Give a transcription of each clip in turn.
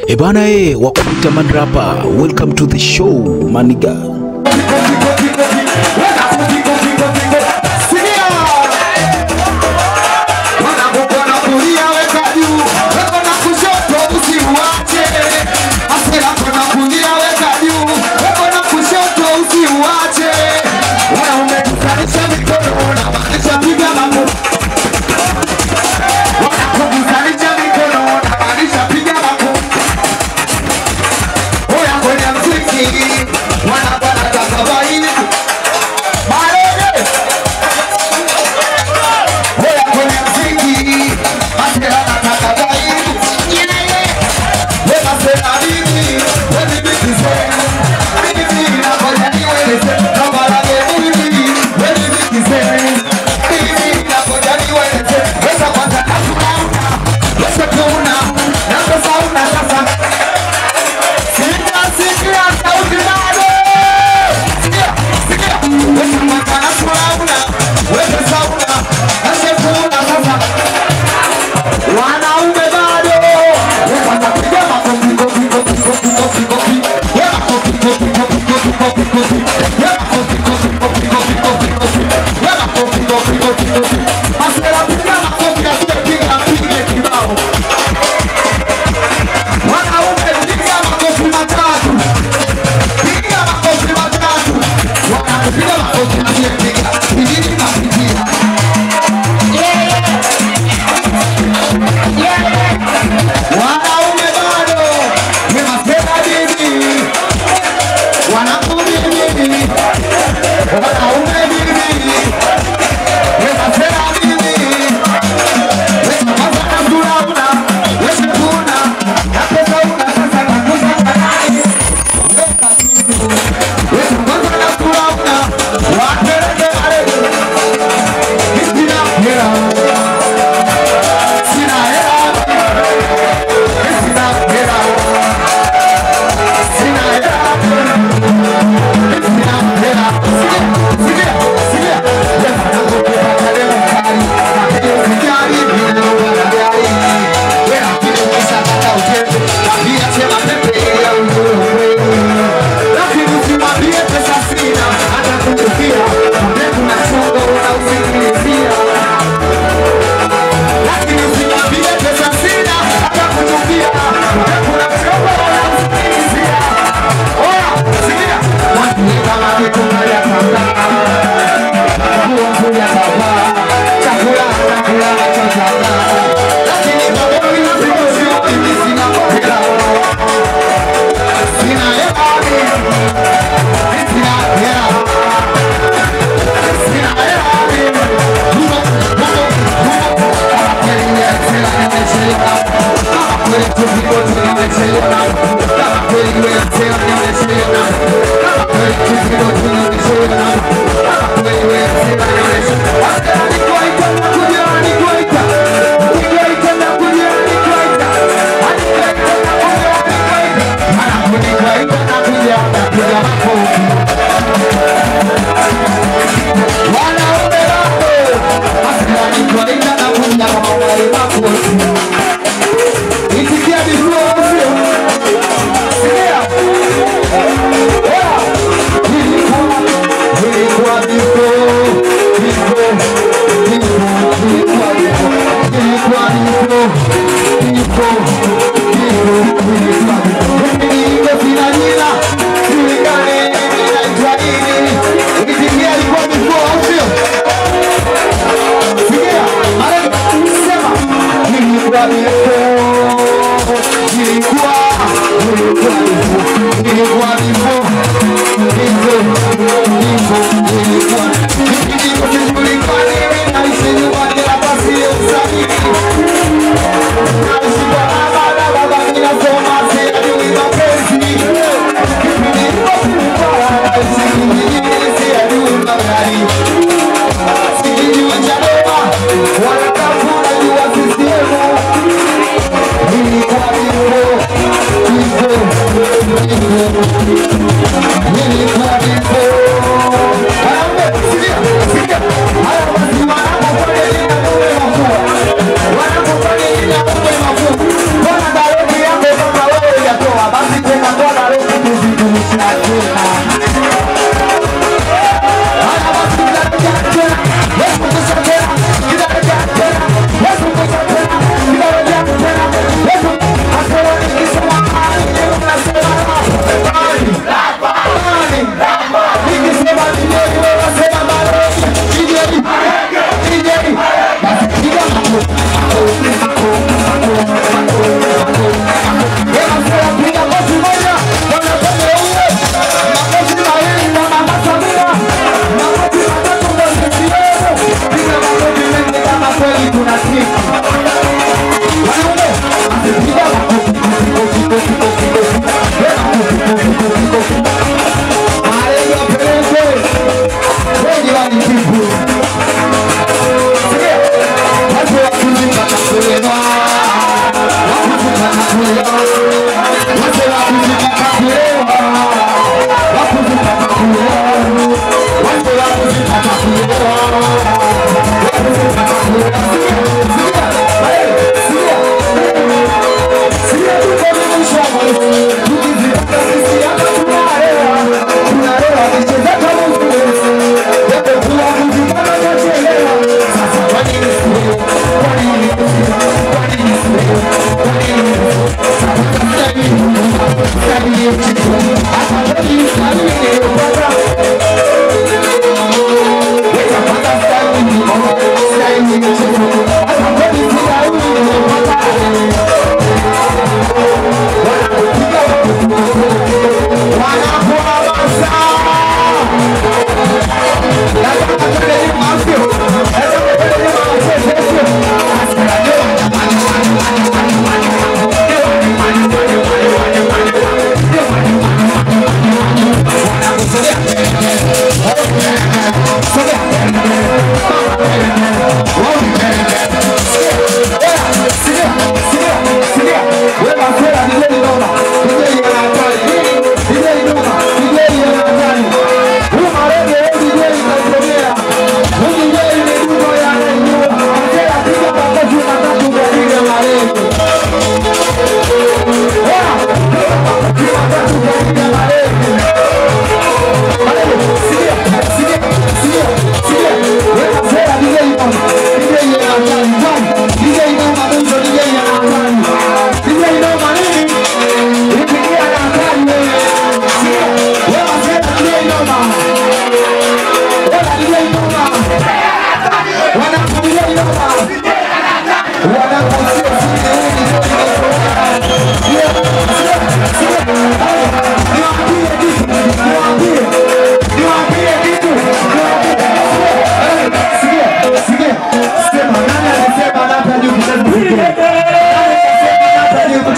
Ebana wakuita Madrapa, welcome to the show, maniga.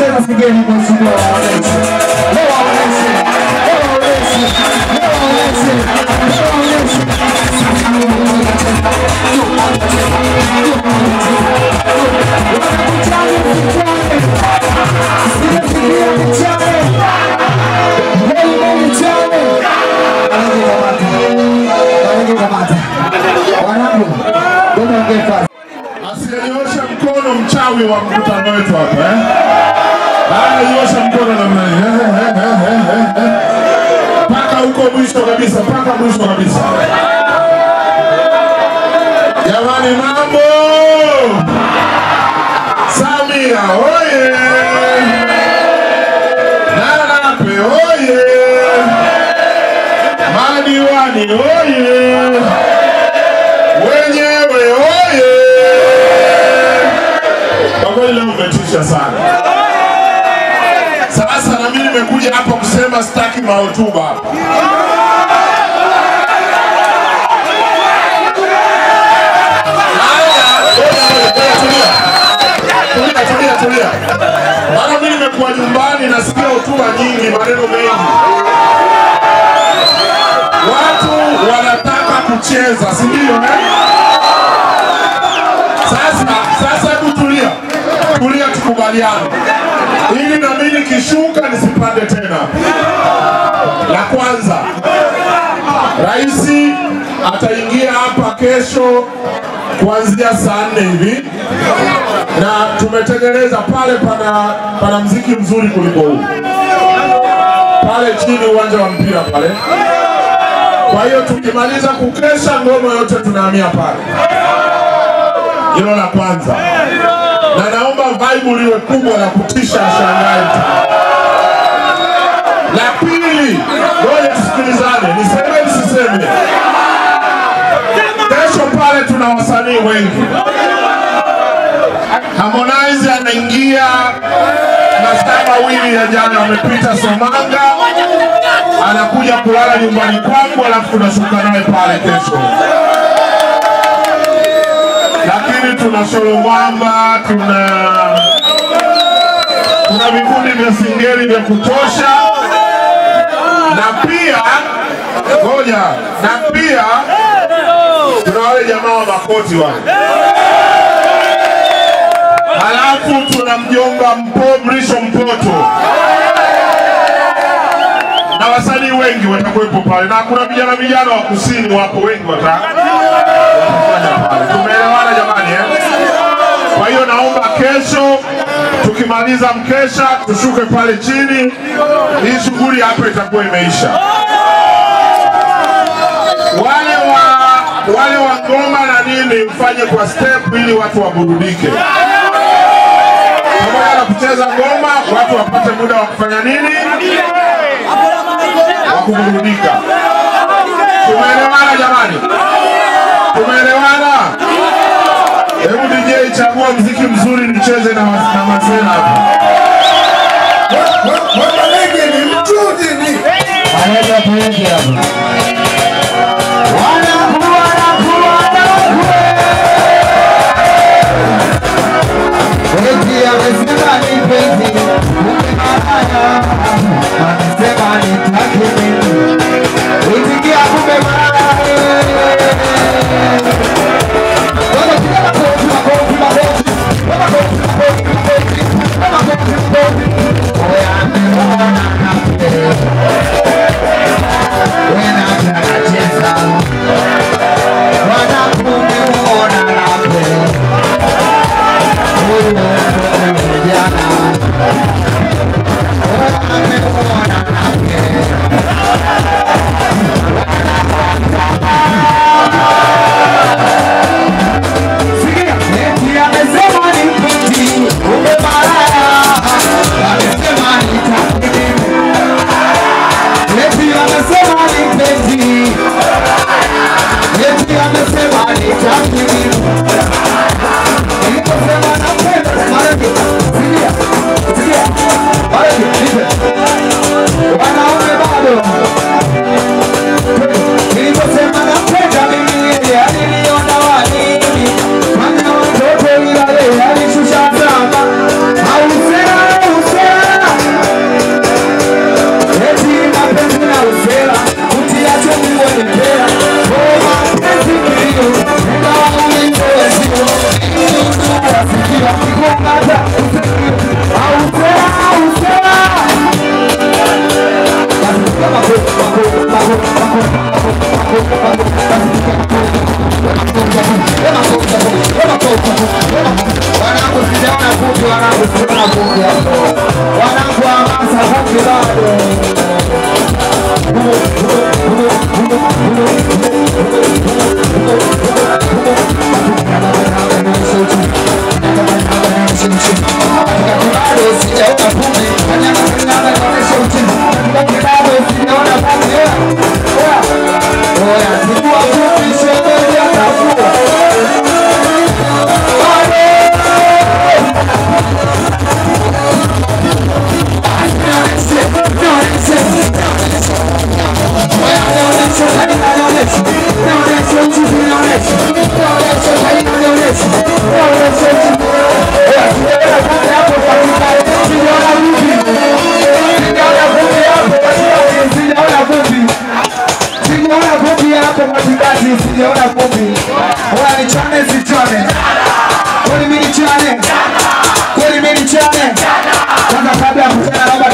ongeza sigeni mheshimiwa wananchi. Leo wananchi. Asiyonyosha mkono mchawi wa mkutano wetu hapa nyosha mkono namna hii. Paka huko mwisho kabisa, paka mwisho kabisa. Jamani mambo! Samia oye! Nape oye! Madiwani oye! Wenyewe oye! Kwa kweli leo umetisha sana. Sasa na mimi nimekuja hapa kusema sitaki mahotuba hapa. Tulia. Maana mimi nimekuwa nyumbani nasikia hotuba nyingi, maneno mengi. Watu wanataka kucheza, si ndio? Sasa tulia tukubaliane. Ili na mimi nikishuka nisipande tena. La kwanza, rais ataingia hapa kesho kuanzia saa 4 hivi. Na tumetengeneza pale pana mziki mzuri kuliko huu. Pale chini uwanja wa mpira pale. Kwa hiyo tukimaliza kukesha ngoma yote tunahamia pale. Hilo la kwanza. Na naomba vibe liwe kubwa la kutisha shangazi. La pili, ngoja tusikilizane, niseme. Kesho pale tuna wasanii wengi. Harmonize anaingia, masaa mawili ya jana wamepita Somanga, anakuja kulala nyumbani kwangu, alafu tunashuka naye pale kesho. Lakini tuna Sholomamba, tuna vikundi vya singeli vya kutosha, na pia tuna wale jamaa wa makoti wale. Halafu tuna mjomba Mrisho Mpoto. Na wasanii wengi watakuwepo pale. Na kuna vijana wa kusini wapo wengi watafanya pale. Tumeelewana jamani Kwa hiyo naomba kesho tukimaliza mkesha tushuke pale chini. Hii shughuli hapa itakuwa imeisha. Wale wa ngoma na nini mfanye kwa step ili watu waburudike. Pamoja na kucheza ngoma, watu wapate muda wa kufanya nini? Wa kuburudika. Tumeelewana jamani? Tumeelewana? Hebu DJ chagua muziki mzuri nicheze na masela hapa. Wabalege ni mchuzi ni. Anaenda pointi hapa. Amesema ni penzi, umemahaya, amesema ni takini, uitikia kumemahaya. When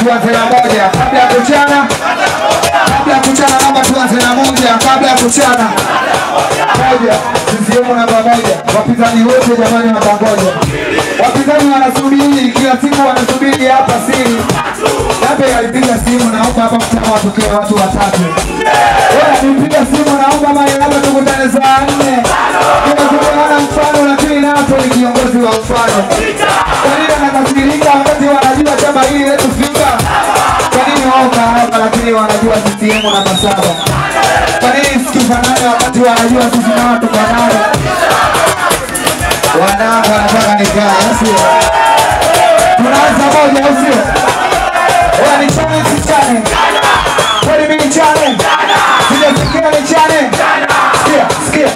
tuanze na moja kabla ya kuchana. Kabla ya kuchana naomba tuanze na moja kabla ya kuchana. Moja, CCM namba moja. Wapinzani wote jamani watangoja. Wapinzani wanasubiri, kila siku wanasubiri hapa siri. Nape alipiga simu naomba hapa mtama watokee watu watatu. Wewe nipiga simu naomba mali hapa tukutane saa 4. Tunakuona mfano lakini napo ni kiongozi wa mfano. Kwa nini anakasirika wakati wanajua chama hili letu fika? Kwa nini wao hapa lakini wanajua CCM namba 7? Kwa nini sikifanane wakati wanajua sisi na watu kanao? Wananga wanataka nikae, sio? Tunaanza moja, sio? Wewe ni chane sichane. Wewe mimi chane. Sijasikia ni chane. Sikia.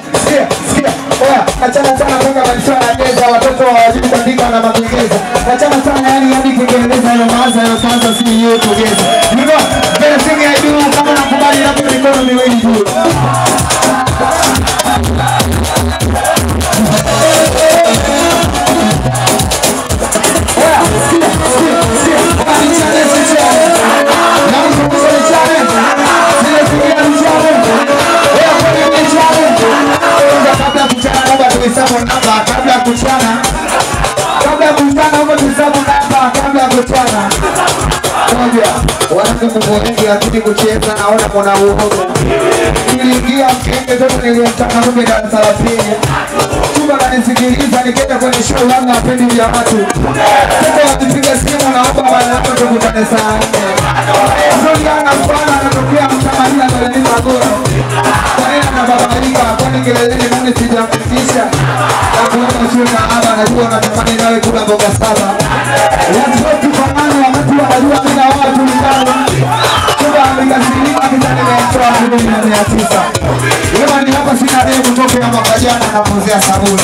Oya, achana sana kwa masuala ya watoto hawajui kuandika na mapendekezo. Achana sana yani hadi Kiingereza na maana ya kwanza si hiyo tugeza. You know, the thing I do kama nakubali na mikono miwili juu. Lakini kucheza naona mwana uhogo. Niliingia mkenge zote niliyemtaka kumbe darasa la pili. Chumba ananisikiliza nikenda kwenye show yangu hapendi ya watu. Sasa wakipiga simu naomba bwana hapo tukutane saa 4. Sasa mfano anatokea msamaria ndani magoro. Kwa nini anababaika? Kwani keleleni mimi sijamfikisha. Na kuona shule hapa najua natamani nawe kula mboga saba. Watu wote kwa maana wakati wanajua mimi na watu ndani. Nikasirika kitani nimetoa milioni 900. Wewe ni hapa sina deni kutoka mwaka jana na kuuzia sabuni.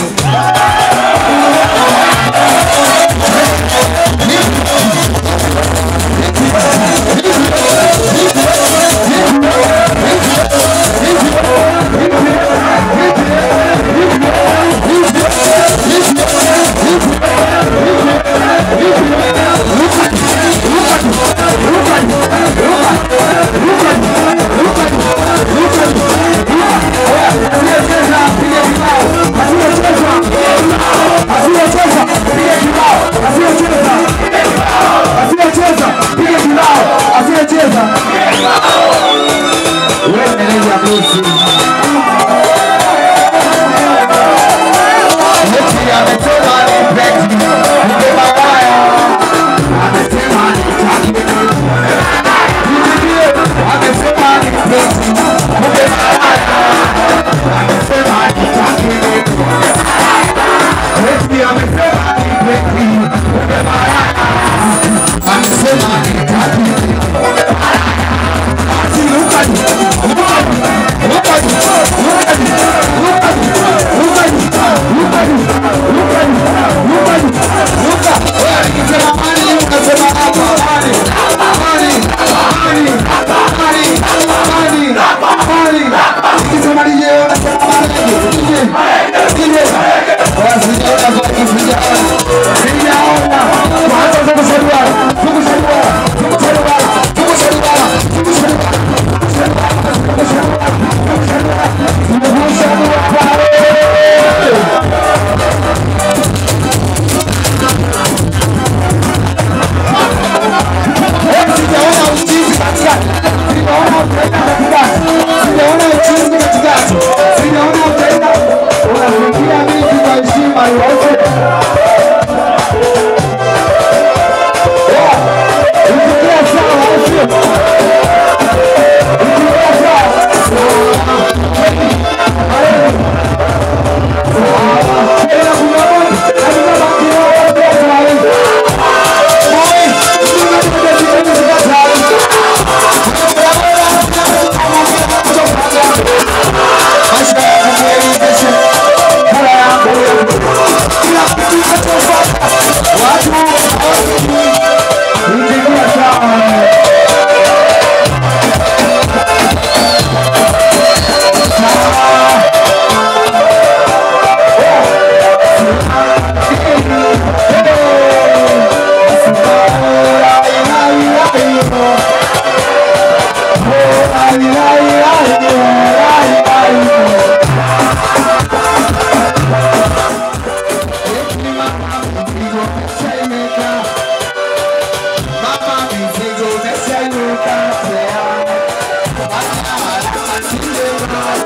Look at Sinema